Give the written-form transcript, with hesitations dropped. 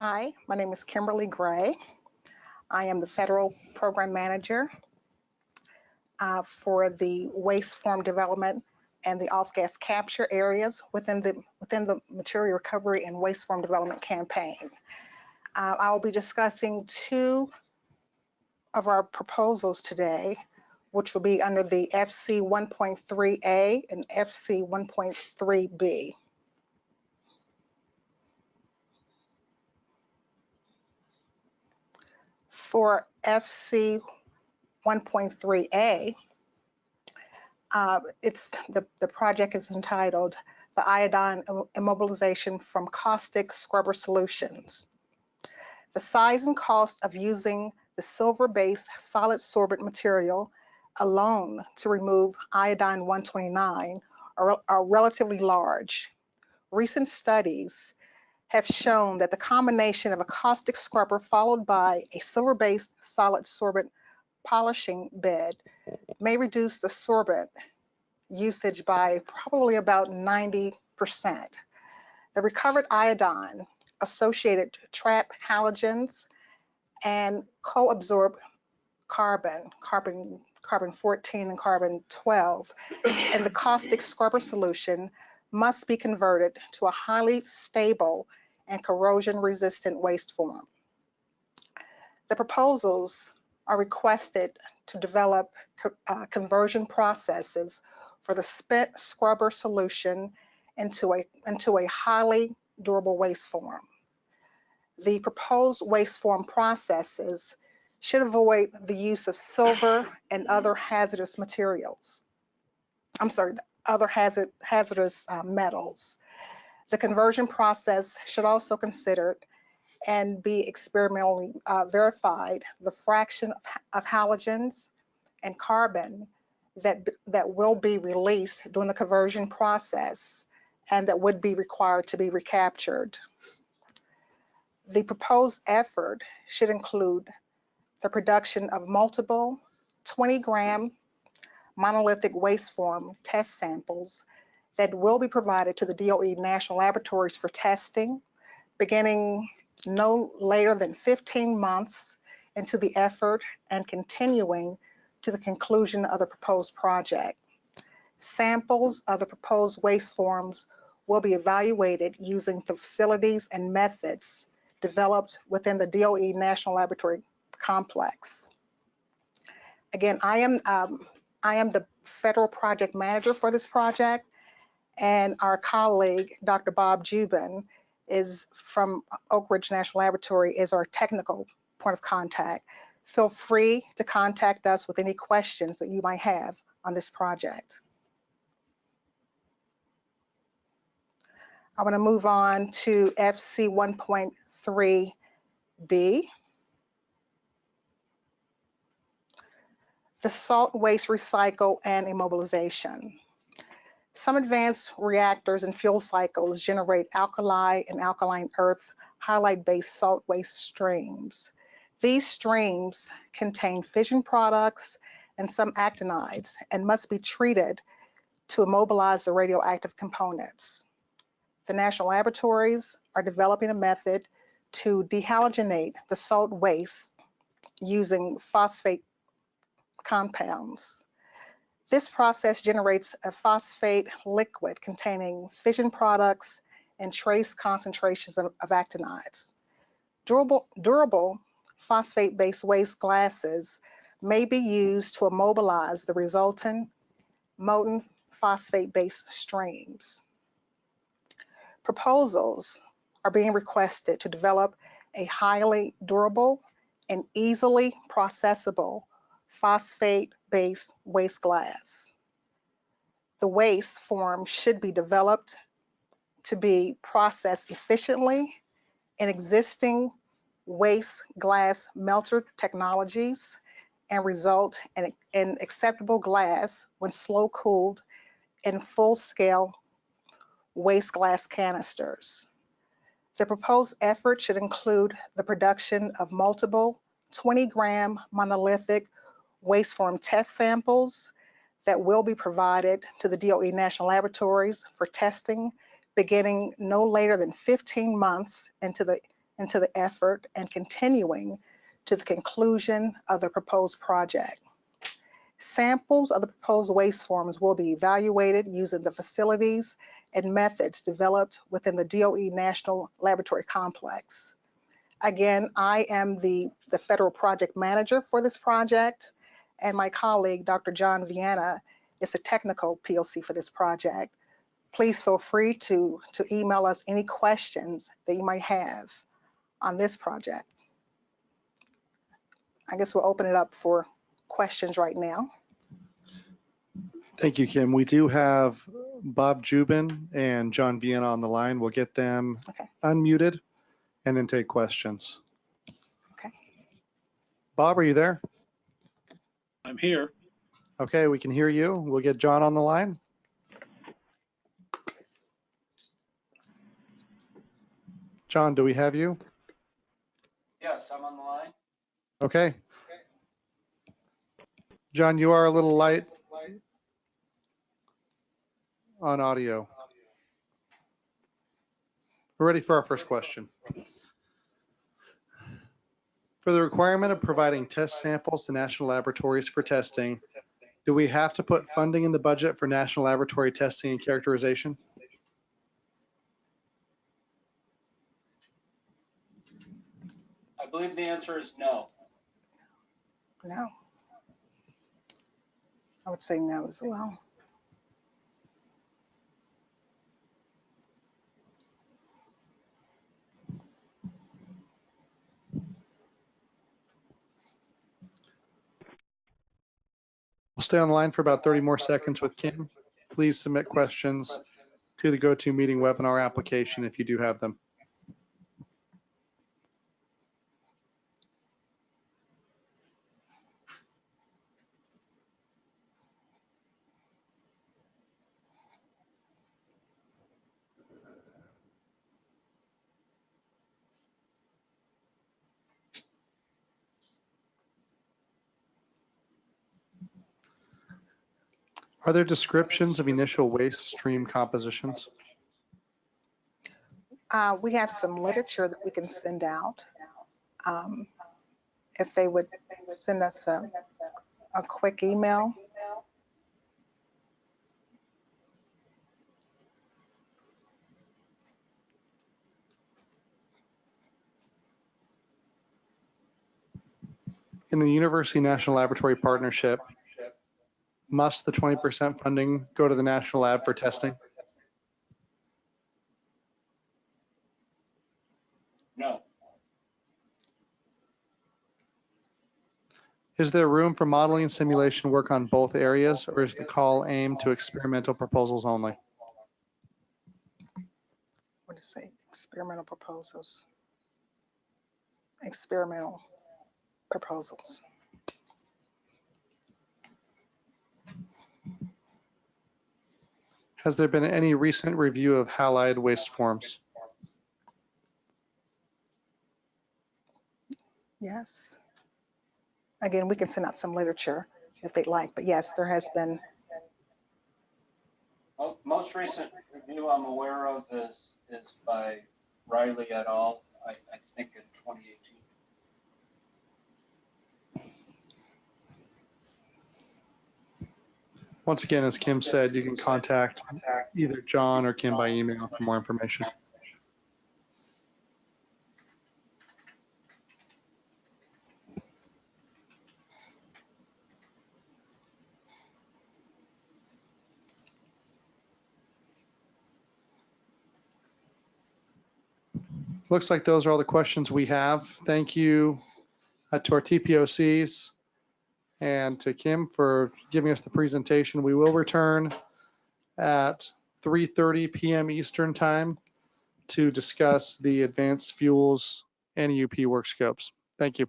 Hi, my name is Kimberly Gray. I am the Federal Program Manager for the waste form development and the off-gas capture areas within the Material Recovery and Waste Form Development Campaign. I will be discussing two of our proposals today, which will be under the FC 1.3A and FC 1.3B. For FC 1.3A, the project is entitled the Iodine Immobilization from Caustic Scrubber Solutions. The size and cost of using the silver-based solid sorbent material alone to remove iodine 129 are relatively large. Recent studies have shown that the combination of a caustic scrubber followed by a silver-based solid sorbent polishing bed may reduce the sorbent usage by probably about 90%. The recovered iodine associated trap halogens and co-absorbed carbon 14 and carbon 12 in the caustic scrubber solution must be converted to a highly stable and corrosion resistant waste form. The proposals are requested to develop conversion processes for the spent scrubber solution into a highly durable waste form. The proposed waste form processes should avoid the use of silver and other hazardous materials. Other hazardous metals. The conversion process should also consider and be experimentally verified the fraction of halogens and carbon that will be released during the conversion process and that would be required to be recaptured. The proposed effort should include the production of multiple 20-gram monolithic waste form test samples that will be provided to the DOE National Laboratories for testing, beginning no later than 15 months into the effort and continuing to the conclusion of the proposed project. Samples of the proposed waste forms will be evaluated using the facilities and methods developed within the DOE National Laboratory Complex. Again, I am the Federal Project Manager for this project, and our colleague, Dr. Bob Jubin, is from Oak Ridge National Laboratory, is our technical point of contact. Feel free to contact us with any questions that you might have on this project. I want to move on to FC 1.3B. The salt waste recycle and immobilization. Some advanced reactors and fuel cycles generate alkali and alkaline earth halide-based salt waste streams. These streams contain fission products and some actinides and must be treated to immobilize the radioactive components. The national laboratories are developing a method to dehalogenate the salt waste using phosphate compounds. This process generates a phosphate liquid containing fission products and trace concentrations of actinides. Durable phosphate-based waste glasses may be used to immobilize the resultant molten phosphate-based streams. Proposals are being requested to develop a highly durable and easily processable phosphate-based waste glass. The waste form should be developed to be processed efficiently in existing waste glass melter technologies and result in acceptable glass when slow cooled in full-scale waste glass canisters. The proposed effort should include the production of multiple 20-gram monolithic waste form test samples that will be provided to the DOE National Laboratories for testing beginning no later than 15 months into the into the effort and continuing to the conclusion of the proposed project. Samples of the proposed waste forms will be evaluated using the facilities and methods developed within the DOE National Laboratory Complex. Again, I am the federal project manager for this project, and my colleague, Dr. John Viana, is the technical POC for this project. Please feel free to email us any questions that you might have on this project. I guess we'll open it up for questions right now. Thank you, Kim. We do have Bob Jubin and John Viana on the line. We'll get them unmuted and then take questions. Okay. Bob, are you there? I'm here. Okay, we can hear you. We'll get John on the line. John, do we have you? Yes, I'm on the line. Okay. John, you are a little light on audio. We're ready for our first question. For the requirement of providing test samples to national laboratories for testing, do we have to put funding in the budget for national laboratory testing and characterization? I believe the answer is no. No. I would say no as well. We'll stay on the line for about 30 more seconds with Kim. Please submit questions to the GoToMeeting webinar application if you do have them. Are there descriptions of initial waste stream compositions? We have some literature that we can send out. If they would send us a quick email. In the University National Laboratory Partnership, must the 20% funding go to the National Lab for testing? No. Is there room for modeling and simulation work on both areas, or is the call aimed to experimental proposals only? What to say? Experimental proposals. Experimental proposals. Has there been any recent review of halide waste forms? Yes. Again, we can send out some literature if they'd like, but yes, there has been. Most recent review I'm aware of is by Riley et al. I think in 2018. Once again, as Kim said, you can contact either John or Kim by email for more information. Looks like those are all the questions we have. Thank you to our TPOCs and to Kim for giving us the presentation. We will return at 3:30 p.m. Eastern time to discuss the advanced fuels NEUP work scopes. Thank you.